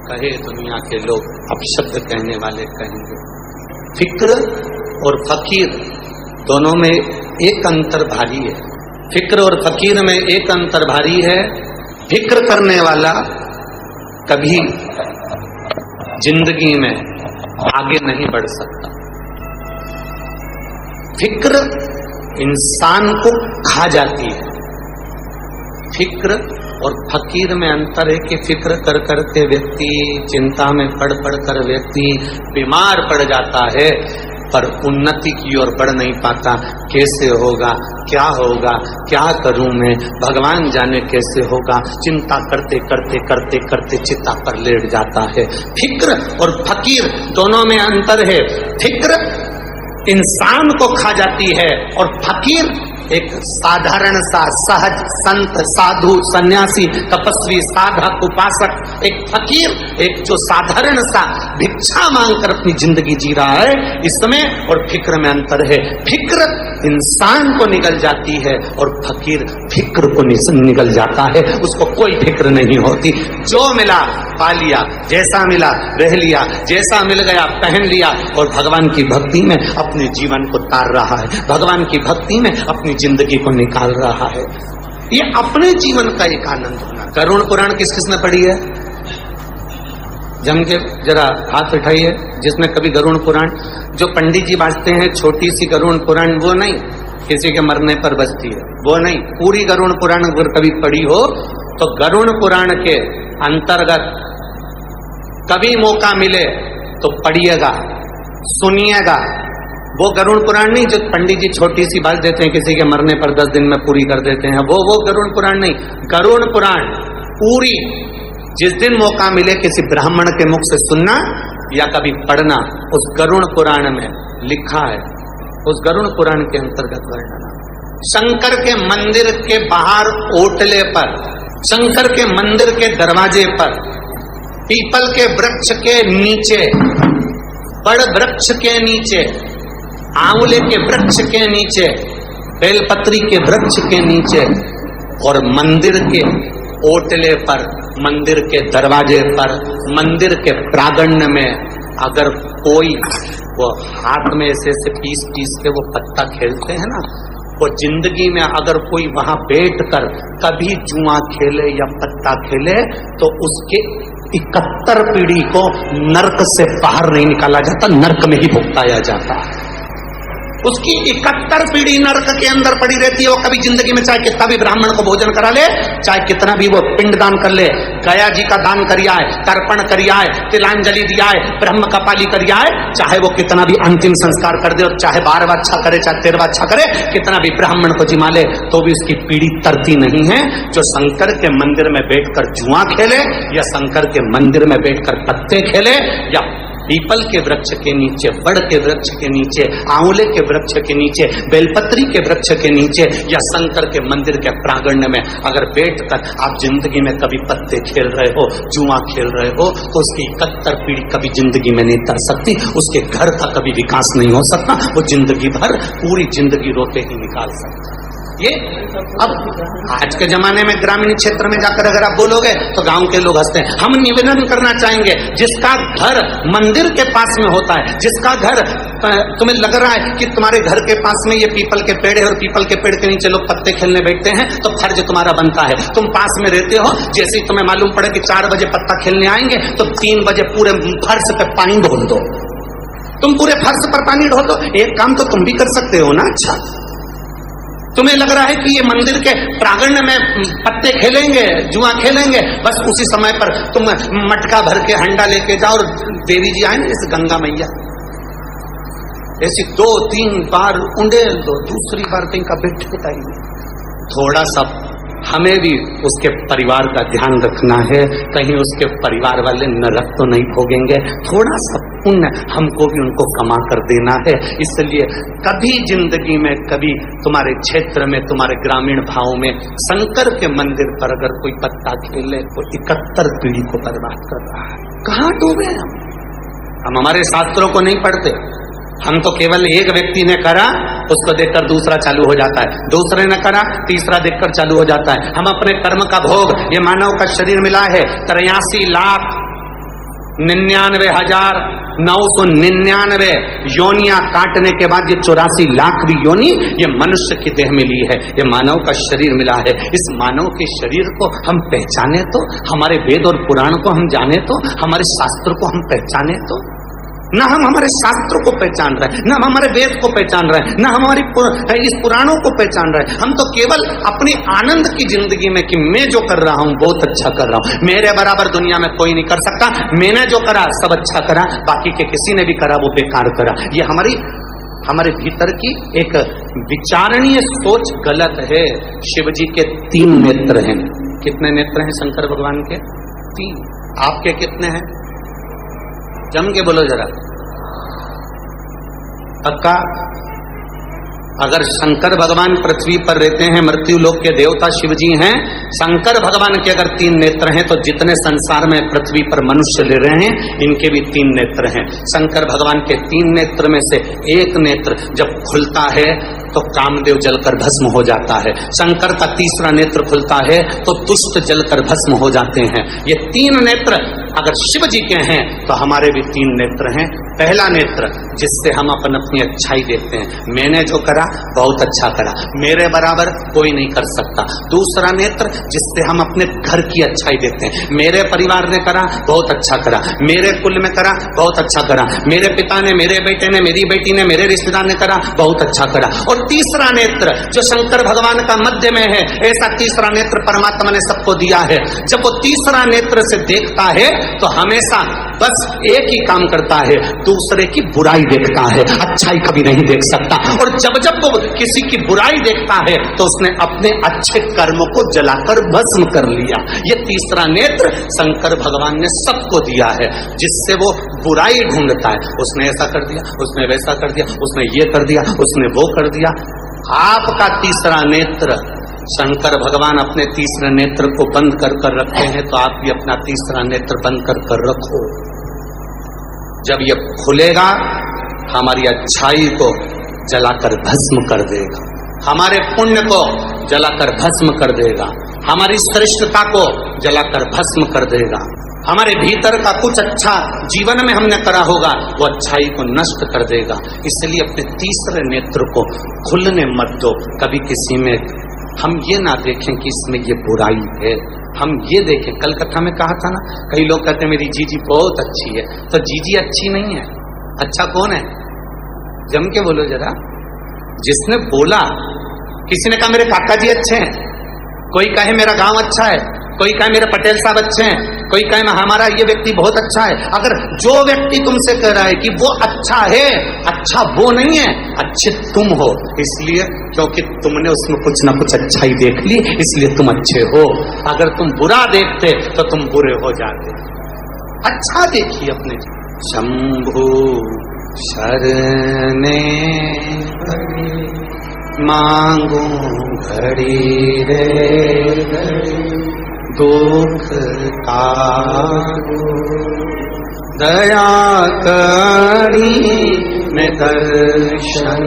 कहे दुनिया के लोग, अपशब्द कहने वाले कहेंगे। फिक्र और फकीर दोनों में एक अंतर भारी है। फिक्र और फकीर में एक अंतर भारी है। फिक्र करने वाला कभी जिंदगी में आगे नहीं बढ़ सकता। फिक्र इंसान को खा जाती है। फिक्र और फकीर में अंतर है कि फिक्र कर करके व्यक्ति चिंता में पड़ कर व्यक्ति बीमार पड़ जाता है, पर उन्नति की ओर बढ़ नहीं पाता। कैसे होगा, क्या होगा, क्या करूं मैं, भगवान जाने कैसे होगा, चिंता करते करते करते करते चिता पर लेट जाता है। फिक्र और फकीर दोनों में अंतर है। फिक्र इंसान को खा जाती है और फकीर एक साधारण सा सहज संत साधु सन्यासी तपस्वी साधक उपासक, एक फकीर, एक जो साधारण सा भिक्षा मांगकर अपनी जिंदगी जी रहा है, इसमें और फिक्र में अंतर है। फिक्र इंसान को निगल जाती है और फकीर फिक्र को निगल जाता है। उसको कोई फिक्र नहीं होती। जो मिला पा लिया, जैसा मिला रह लिया, जैसा मिल गया पहन लिया, और भगवान की भक्ति में अपने जीवन को तार रहा है, भगवान की भक्ति में अपनी जिंदगी को निकाल रहा है। ये अपने जीवन का एक आनंद होना। गरुड़ पुराण किस किसने पढ़ी है? जम के जरा हाथ उठाइए जिसने कभी गरुड़ पुराण, जो पंडित जी बाजते हैं छोटी सी गरुड़ पुराण, वो नहीं, किसी के मरने पर बजती है वो नहीं, पूरी गरुड़ पुराण अगर कभी पढ़ी हो तो गरुड़ पुराण के अंतर्गत कभी मौका मिले तो पढ़िएगा, सुनिएगा। वो गरुड़ पुराण नहीं जो पंडित जी छोटी सी बात देते हैं किसी के मरने पर 10 दिन में पूरी कर देते हैं, वो गरुड़ पुराण नहीं। गरुड़ पुराण पूरी जिस दिन मौका मिले किसी ब्राह्मण के मुख से सुनना या कभी पढ़ना, उस गरुड़ पुराण में लिखा है। उस गरुड़ पुराण के अंतर्गत वर्णन शंकर के मंदिर के बाहर ओटले पर, शंकर के मंदिर के दरवाजे पर, पीपल के वृक्ष के नीचे, बड़ वृक्ष के नीचे, आंवले के वृक्ष के नीचे, बेलपत्री के वृक्ष के नीचे और मंदिर के ओटले पर, मंदिर के दरवाजे पर, मंदिर के प्रांगण में अगर कोई वो हाथ में ऐसे पीस पीस के वो पत्ता खेलते हैं ना, वो जिंदगी में अगर कोई वहां बैठकर कभी जुआ खेले या पत्ता खेले तो उसके 71 पीढ़ी को नरक से बाहर नहीं निकाला जाता, नरक में ही भुगताया जाता है। उसकी 71 पीढ़ी नरक के अंदर पड़ी रहती है। वो कभी जिंदगी में चाहे कितना भी ब्राह्मण को भोजन करा ले, चाहे कितना भी वो पिंड दान कर ले, गया जी का दान करिया है, तर्पण करिया है, तिलांजलि दिया है, ब्रह्म कपाली करिया है, चाहे वो कितना भी अंतिम संस्कार कर दे और चाहे 12वां अच्छा करे चाहे 13वां अच्छा करे, कितना भी ब्राह्मण को जिमा ले, तो भी उसकी पीढ़ी तरती नहीं है। जो शंकर के मंदिर में बैठकर जुआ खेले या शंकर के मंदिर में बैठकर पत्ते खेले या पीपल के वृक्ष के नीचे, बड़ के वृक्ष के नीचे, आंवले के वृक्ष के नीचे, बेलपत्री के वृक्ष के नीचे या शंकर के मंदिर के प्रांगण में अगर बैठकर आप जिंदगी में कभी पत्ते खेल रहे हो, जुआ खेल रहे हो, तो उसकी 71 पीढ़ी कभी जिंदगी में नहीं तर सकती, उसके घर का कभी विकास नहीं हो सकता, वो जिंदगी भर पूरी जिंदगी रोते ही निकाल सकता। ये अब आज के जमाने में ग्रामीण क्षेत्र में जाकर अगर आप बोलोगे तो गांव के लोग हंसते हैं। हम निवेदन करना चाहेंगे जिसका घर मंदिर के पास में होता है, जिसका घर तुम्हें लग रहा है कि तुम्हारे घर के पास में ये पीपल के पेड़ है और पीपल के पेड़ के नीचे लोग पत्ते खेलने बैठते हैं, तो फर्ज तुम्हारा बनता है, तुम पास में रहते हो, जैसे ही तुम्हें मालूम पड़े कि 4 बजे पत्ता खेलने आएंगे तो 3 बजे पूरे फर्श पे पानी ढोल दो, तुम पूरे फर्श पर पानी ढोल दो। एक काम तो तुम भी कर सकते हो ना। अच्छा, तुम्हें लग रहा है कि ये मंदिर के प्रांगण में पत्ते खेलेंगे, जुआ खेलेंगे, बस उसी समय पर तुम मटका भर के हंडा लेके जाओ और देवी जी आए इस गंगा मैया ऐसी 2-3 बार उंडेल दो, दूसरी बार कहीं का बैठता ही नहीं। थोड़ा सा हमें भी उसके परिवार का ध्यान रखना है, कहीं उसके परिवार वाले नरक तो नहीं भोगेंगे। थोड़ा सा पुण्य हमको भी उनको कमा कर देना है। इसलिए कभी जिंदगी में कभी तुम्हारे क्षेत्र में, तुम्हारे ग्रामीण भाव में शंकर के मंदिर पर अगर कोई पत्ता खेले तो 71 पीढ़ी को बर्बाद कर रहा है। कहाँ डूबे हम हमारे शास्त्रों को नहीं पढ़ते। हम तो केवल एक व्यक्ति ने करा उसको देखकर दूसरा चालू हो जाता है, दूसरे ने करा तीसरा देखकर चालू हो जाता है। हम अपने कर्म का भोग, ये मानव का शरीर मिला है 83 लाख 99,999 योनियां काटने के बाद ये 84 लाखवीं योनि ये मनुष्य की देह में ली है, ये मानव का शरीर मिला है। इस मानव के शरीर को हम पहचाने तो, हमारे वेद और पुराण को हम जाने तो, हमारे शास्त्र को हम पहचाने तो। न हम हमारे शास्त्रों को पहचान रहे, न हम हमारे वेद को पहचान रहे, न हमारी इस पुराणों को पहचान रहे। हम तो केवल अपने आनंद की जिंदगी में कि मैं जो कर रहा हूं बहुत अच्छा कर रहा हूं, मेरे बराबर दुनिया में कोई नहीं कर सकता, मैंने जो करा सब अच्छा करा, बाकी के किसी ने भी करा वो बेकार करा। ये हमारे भीतर की एक विचारणीय सोच गलत है। शिव जी के 3 नेत्र हैं। कितने नेत्र हैं शंकर भगवान के? 3। आपके कितने हैं? जम के बोलो जरा। पक्का? अगर शंकर भगवान पृथ्वी पर रहते हैं, मृत्यु लोक के देवता शिव जी हैं, शंकर भगवान के अगर 3 नेत्र हैं तो जितने संसार में पृथ्वी पर मनुष्य ले रहे हैं इनके भी 3 नेत्र हैं। शंकर भगवान के 3 नेत्र में से एक नेत्र जब खुलता है तो कामदेव जलकर भस्म हो जाता है। शंकर का तीसरा नेत्र खुलता है तो दुष्ट जलकर भस्म हो जाते हैं। ये 3 नेत्र अगर शिव जी के हैं तो हमारे भी 3 नेत्र हैं। पहला नेत्र जिससे हम अपनी अच्छाई देखते हैं, मैंने जो करा बहुत अच्छा करा, मेरे बराबर कोई नहीं कर सकता। दूसरा नेत्र जिससे हम अपने घर की अच्छाई देखते हैं, मेरे परिवार ने करा बहुत अच्छा करा, मेरे कुल में करा बहुत अच्छा करा, मेरे पिता ने, मेरे बेटे ने, मेरी बेटी ने, मेरे रिश्तेदार ने करा बहुत अच्छा करा। और तीसरा नेत्र जो शंकर भगवान का मध्य में है, ऐसा तीसरा नेत्र परमात्मा ने सबको दिया है। जब वो तीसरा नेत्र से देखता है तो हमेशा बस एक ही काम करता है, दूसरे की बुराई देखता है, अच्छाई कभी नहीं देख सकता। और जब जब वो किसी की बुराई देखता है तो उसने अपने अच्छे कर्मों को जलाकर भस्म कर लिया। ये तीसरा नेत्र शंकर भगवान ने सबको दिया है, जिससे वो बुराई ढूंढता है। उसने ऐसा कर दिया, उसने वैसा कर दिया, उसने ये कर दिया, उसने वो कर दिया। आपका तीसरा नेत्र, शंकर भगवान अपने तीसरे नेत्र को बंद कर कर रखते हैं तो आप भी अपना तीसरा नेत्र बंद कर कर रखो। जब ये खुलेगा हमारी अच्छाई को जलाकर भस्म कर देगा, हमारे पुण्य को जलाकर भस्म कर देगा, हमारी श्रेष्ठता को जलाकर भस्म कर देगा, हमारे भीतर का कुछ अच्छा जीवन में हमने करा होगा वो अच्छाई को नष्ट कर देगा। इसलिए अपने तीसरे नेत्र को खुलने मत दो। कभी किसी में हम ये ना देखें कि इसमें ये बुराई है, हम ये देखें। कल कथा में कहा था ना, कई लोग कहते हैं मेरी जीजी बहुत अच्छी है, तो जीजी अच्छी नहीं है। अच्छा कौन है? जम के बोलो जरा। जिसने बोला, किसी ने कहा मेरे काका जी अच्छे हैं, कोई कहे मेरा गांव अच्छा है, कोई कहे मेरे पटेल साहब अच्छे हैं, कोई कहे हमारा ये व्यक्ति बहुत अच्छा है। अगर जो व्यक्ति तुमसे कह रहा है कि वो अच्छा है, अच्छा वो नहीं है, अच्छे तुम हो। इसलिए क्योंकि तुमने उसमें कुछ ना कुछ अच्छाई देख ली, इसलिए तुम अच्छे हो। अगर तुम बुरा देखते तो तुम बुरे हो जाते। अच्छा देखिए अपने। शंभु शरणे मांगू घड़ी रे दुख तारो, दया करी में दर्शन।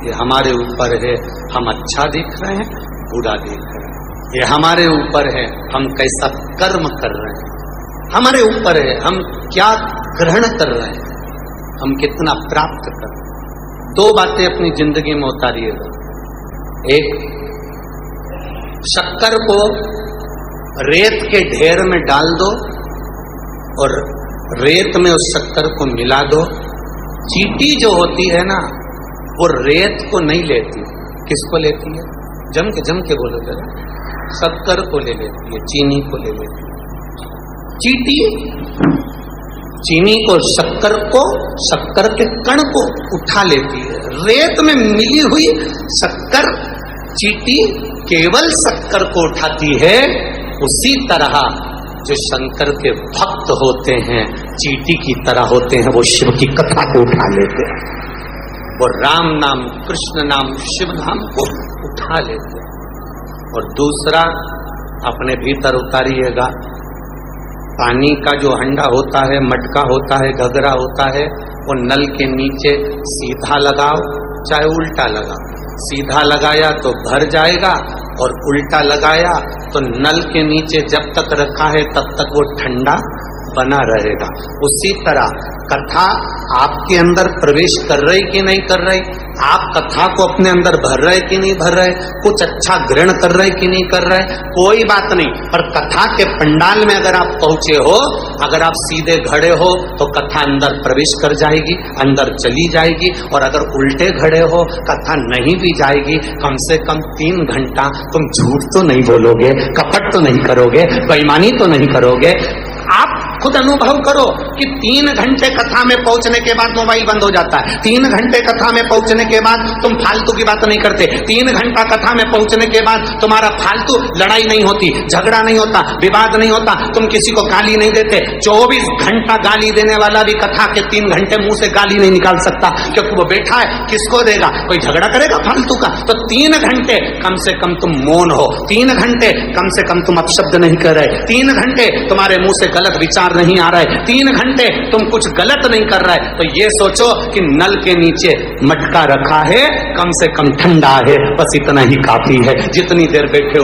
ये हमारे ऊपर है, हम अच्छा देख रहे हैं, बुरा देख रहे हैं। ये हमारे ऊपर है, हम कैसा कर्म कर रहे हैं। हमारे ऊपर है, हम क्या ग्रहण कर रहे हैं, हम कितना प्राप्त कर रहे हैं। 2 बातें अपनी जिंदगी में उतारिएगा। एक, शक्कर को रेत के ढेर में डाल दो और रेत में उस शक्कर को मिला दो। चींटी जो होती है ना, वो रेत को नहीं लेती। किसको लेती है? जम के बोलो जरा। शक्कर को ले लेती है, चीनी को ले लेती है। चींटी चीनी को, शक्कर के कण को उठा लेती है। रेत में मिली हुई शक्कर चींटी केवल शक्कर को उठाती है। उसी तरह जो शंकर के भक्त होते हैं चींटी की तरह होते हैं, वो शिव की कथा को उठा लेते हैं, वो राम नाम, कृष्ण नाम, शिव नाम को उठा लेते हैं। और दूसरा, अपने भीतर उतारिएगा, पानी का जो हंडा होता है, मटका होता है, घगरा होता है, वो नल के नीचे सीधा लगाओ चाहे उल्टा लगाओ। सीधा लगाया तो भर जाएगा, और उल्टा लगाया तो नल के नीचे जब तक रखा है तब तक वो ठंडा बना रहेगा। उसी तरह कथा आपके अंदर प्रवेश कर रही कि नहीं कर रही, आप कथा को अपने अंदर भर रहे कि नहीं भर रहे, कुछ अच्छा ग्रहण कर रहे कि नहीं कर रहे, कोई बात नहीं, पर कथा के पंडाल में अगर आप पहुंचे हो, अगर आप सीधे खड़े हो तो कथा अंदर प्रवेश कर जाएगी, अंदर चली जाएगी। और अगर उल्टे खड़े हो, कथा नहीं भी जाएगी, कम से कम 3 घंटा तुम झूठ तो नहीं बोलोगे, कपट तो नहीं करोगे, बेईमानी तो नहीं करोगे। आप खुद अनुभव करो कि 3 घंटे कथा में पहुंचने के बाद मोबाइल बंद हो जाता है, 3 घंटे कथा में पहुंचने के बाद तुम फालतू की बात नहीं करते, 3 घंटा कथा में पहुंचने के बाद तुम्हारा फालतू लड़ाई नहीं होती, झगड़ा नहीं होता, विवाद नहीं होता, तुम किसी को गाली नहीं देते। 24 घंटा गाली देने वाला भी कथा के 3 घंटे मुंह से गाली नहीं निकाल सकता, क्योंकि वो बैठा है, किसको देगा, कोई झगड़ा करेगा फालतू का। तो 3 घंटे कम से कम तुम मौन हो, 3 घंटे कम से कम तुम अपशब्द नहीं कर रहे, 3 घंटे तुम्हारे मुंह से गलत विचार नहीं आ रहे, 3 घंटे तुम कुछ गलत नहीं कर रहे। तो ये सोचो कि नल के नीचे मटका रखा है, कम से कम ठंडा है, बस इतना ही काफी है। जितनी देर बैठे